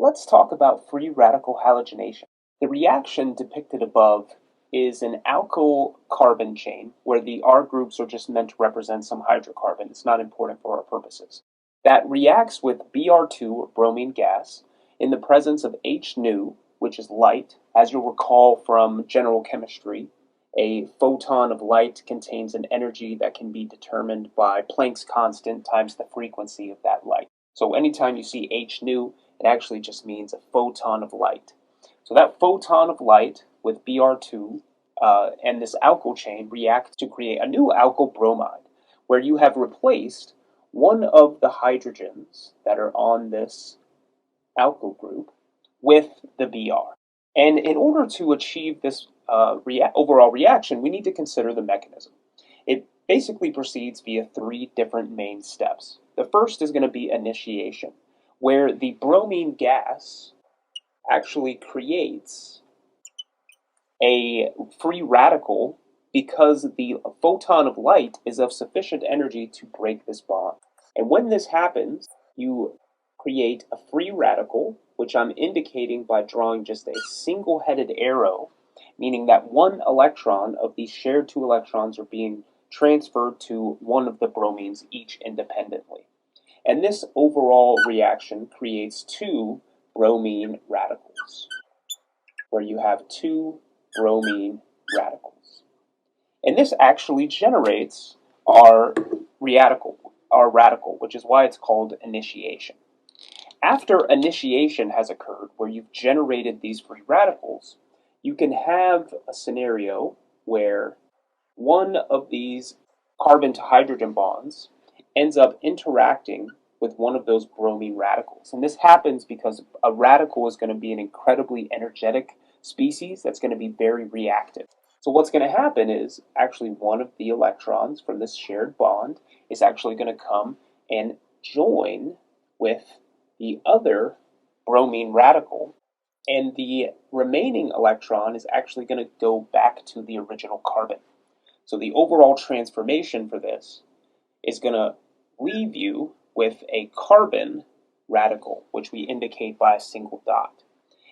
Let's talk about free radical halogenation. The reaction depicted above is an alkyl carbon chain where the R groups are just meant to represent some hydrocarbon. It's not important for our purposes. That reacts with Br2, or bromine gas, in the presence of H nu, which is light. As you'll recall from general chemistry, a photon of light contains an energy that can be determined by Planck's constant times the frequency of that light. So anytime you see H nu, it actually just means a photon of light. So that photon of light with Br2 and this alkyl chain react to create a new alkyl bromide, where you have replaced one of the hydrogens that are on this alkyl group with the Br. And in order to achieve this overall reaction, we need to consider the mechanism. It basically proceeds via three different main steps. The first is going to be initiation, where the bromine gas actually creates a free radical because the photon of light is of sufficient energy to break this bond. And when this happens, you create a free radical, which I'm indicating by drawing just a single-headed arrow, meaning that one electron of these shared two electrons are being transferred to one of the bromines each independently. And this overall reaction creates two bromine radicals, where you have two bromine radicals. And this actually generates our radical, which is why it's called initiation. After initiation has occurred, where you've generated these free radicals, you can have a scenario where one of these carbon to hydrogen bonds ends up interacting with one of those bromine radicals. And this happens because a radical is going to be an incredibly energetic species that's going to be very reactive. So what's going to happen is actually one of the electrons from this shared bond is actually going to come and join with the other bromine radical, and the remaining electron is actually going to go back to the original carbon. So the overall transformation for this is going to leave you with a carbon radical, which we indicate by a single dot.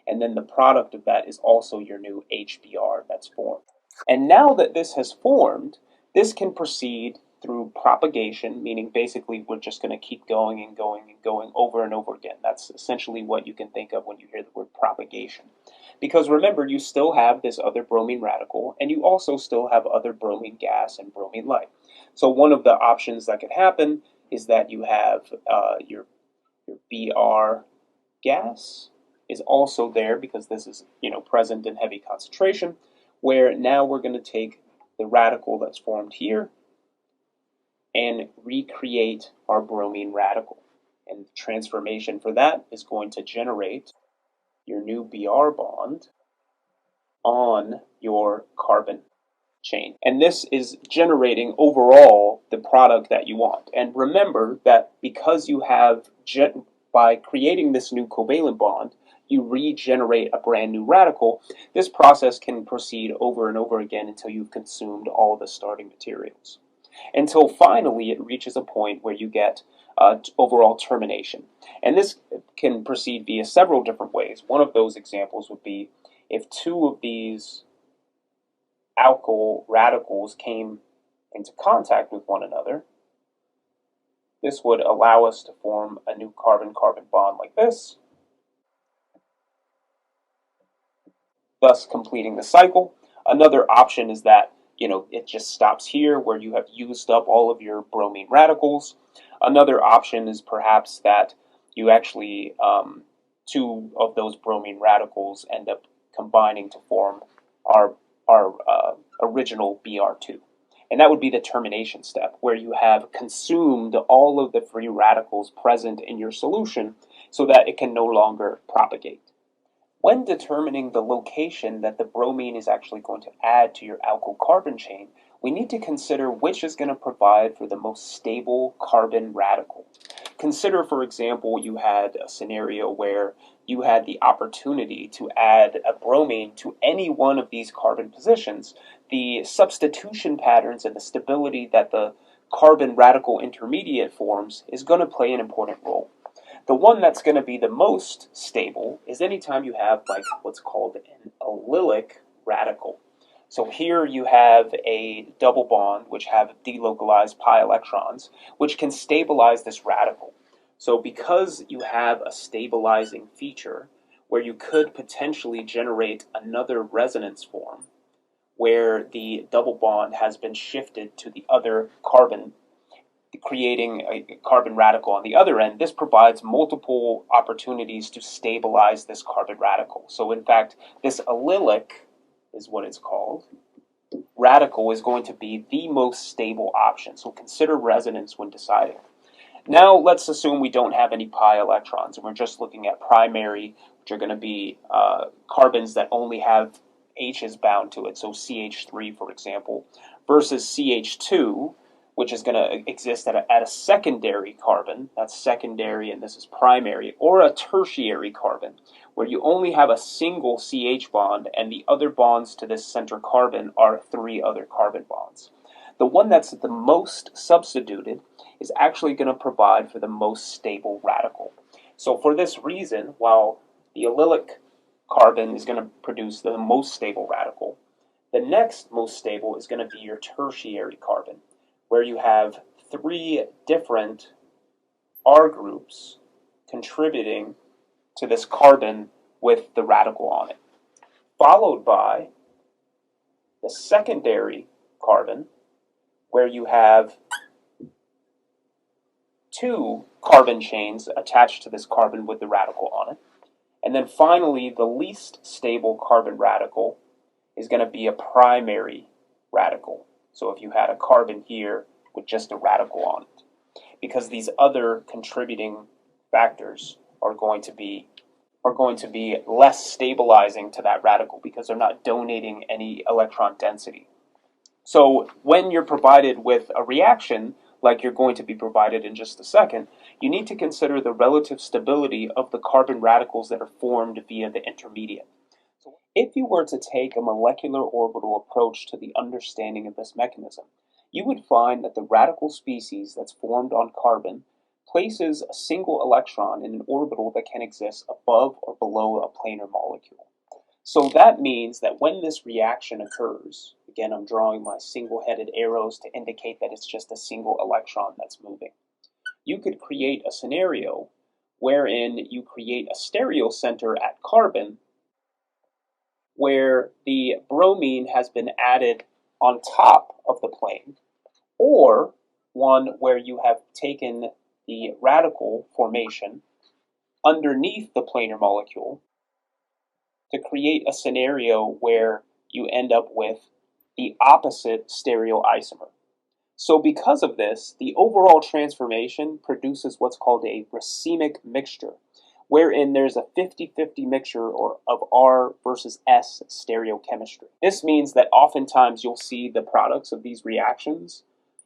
And then the product of that is also your new HBr that's formed. And now that this has formed, this can proceed through propagation, meaning basically we're just going to keep going and going and going over and over again. That's essentially what you can think of when you hear the word propagation. Because remember, you still have this other bromine radical, and you also still have other bromine gas and bromine light. So one of the options that could happen is that you have your Br gas is also there because this is present in heavy concentration, where now we're going to take the radical that's formed here and recreate our bromine radical. And the transformation for that is going to generate your new Br bond on your carbon chain. And this is generating overall the product that you want. And remember that because you have, by creating this new covalent bond, you regenerate a brand new radical, this process can proceed over and over again until you've consumed all the starting materials. Until finally it reaches a point where you get overall termination. And this can proceed via several different ways. One of those examples would be if two of these alkyl radicals came into contact with one another. This would allow us to form a new carbon-carbon bond like this, thus completing the cycle. Another option is that it just stops here where you have used up all of your bromine radicals. Another option is perhaps that you actually, two of those bromine radicals end up combining to form our original Br2. And that would be the termination step, where you have consumed all of the free radicals present in your solution so that it can no longer propagate. When determining the location that the bromine is actually going to add to your alkyl carbon chain, we need to consider which is going to provide for the most stable carbon radical. Consider, for example, you had a scenario where you had the opportunity to add a bromine to any one of these carbon positions. The substitution patterns and the stability that the carbon radical intermediate forms is going to play an important role. The one that's going to be the most stable is anytime you have like what's called an allylic radical. So here you have a double bond which have delocalized pi electrons, which can stabilize this radical. So because you have a stabilizing feature where you could potentially generate another resonance form where the double bond has been shifted to the other carbon, creating a carbon radical on the other end, this provides multiple opportunities to stabilize this carbon radical. So in fact, this allylic is what it's called. Radical is going to be the most stable option. So consider resonance when deciding. Now let's assume we don't have any pi electrons and we're just looking at primary, which are going to be carbons that only have H's bound to it, so CH3 for example, versus CH2, which is going to exist at a secondary carbon, that's secondary and this is primary, or a tertiary carbon, where you only have a single CH bond and the other bonds to this center carbon are 3 other carbon bonds. The one that's the most substituted is actually going to provide for the most stable radical. So for this reason, while the allylic carbon is going to produce the most stable radical, the next most stable is going to be your tertiary carbon, where you have 3 different R groups contributing to this carbon with the radical on it, followed by the secondary carbon, where you have 2 carbon chains attached to this carbon with the radical on it. And then finally, the least stable carbon radical is going to be a primary radical. So if you had a carbon here with just a radical on it, because these other contributing factors are going to be less stabilizing to that radical because they're not donating any electron density. So when you're provided with a reaction, like you're going to be provided in just a second, you need to consider the relative stability of the carbon radicals that are formed via the intermediate. So if you were to take a molecular orbital approach to the understanding of this mechanism, you would find that the radical species that's formed on carbon places a single electron in an orbital that can exist above or below a planar molecule. So that means that when this reaction occurs, again, I'm drawing my single-headed arrows to indicate that it's just a single electron that's moving. You could create a scenario wherein you create a stereocenter at carbon where the bromine has been added on top of the plane, or one where you have taken the radical formation underneath the planar molecule to create a scenario where you end up with the opposite stereoisomer. So because of this, the overall transformation produces what's called a racemic mixture, wherein there's a 50-50 mixture of R versus S stereochemistry. This means that oftentimes you'll see the products of these reactions,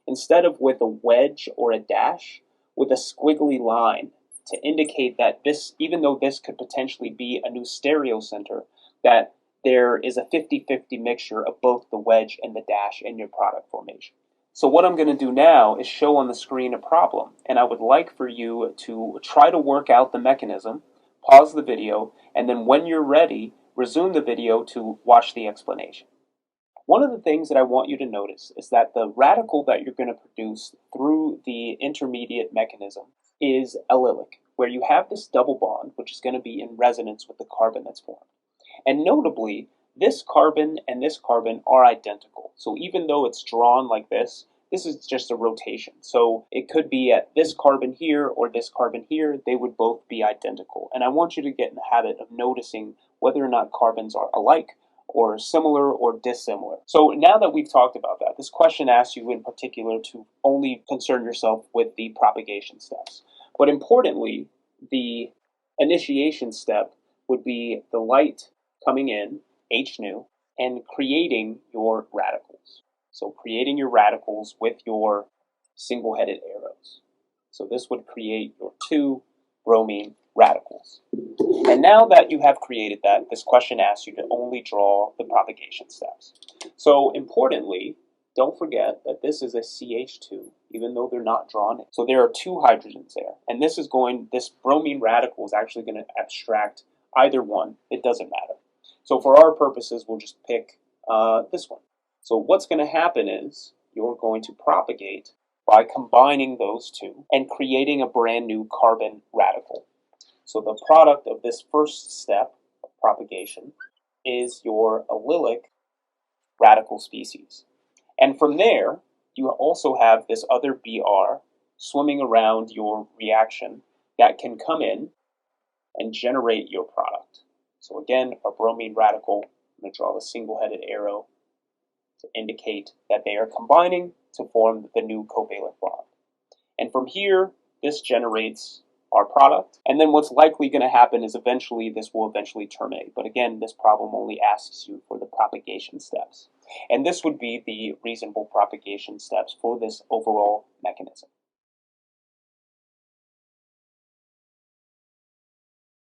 instead of with a wedge or a dash, with a squiggly line to indicate that this, even though this could potentially be a new stereocenter, that there is a 50-50 mixture of both the wedge and the dash in your product formation. So what I'm going to do now is show on the screen a problem, and I would like for you to try to work out the mechanism, pause the video, and then when you're ready, resume the video to watch the explanation. One of the things that I want you to notice is that the radical that you're going to produce through the intermediate mechanism is allylic, where you have this double bond, which is going to be in resonance with the carbon that's formed. And notably, this carbon and this carbon are identical. So even though it's drawn like this is just a rotation. So it could be at this carbon here or this carbon here, they would both be identical. And I want you to get in the habit of noticing whether or not carbons are alike or similar or dissimilar. So now that we've talked about that, this question asks you in particular to only concern yourself with the propagation steps. But importantly, the initiation step would be the light coming in, H nu, and creating your radicals. So creating your radicals with your single-headed arrows. So this would create your 2 bromine radicals. And now that you have created that, this question asks you to only draw the propagation steps. So importantly, don't forget that this is a CH2 even though they're not drawn in. So there are two hydrogens there. And this bromine radical is actually going to abstract either one. It doesn't matter. So for our purposes, we'll just pick this one. So what's going to happen is you're going to propagate by combining those two and creating a brand new carbon radical. So the product of this first step of propagation is your allylic radical species. And from there, you also have this other Br swimming around your reaction that can come in and generate your product. So again, a bromine radical, I'm going to draw the single-headed arrow to indicate that they are combining to form the new covalent bond. And from here, this generates our product. And then what's likely going to happen is this will eventually terminate. But again, this problem only asks you for the propagation steps. And this would be the reasonable propagation steps for this overall mechanism.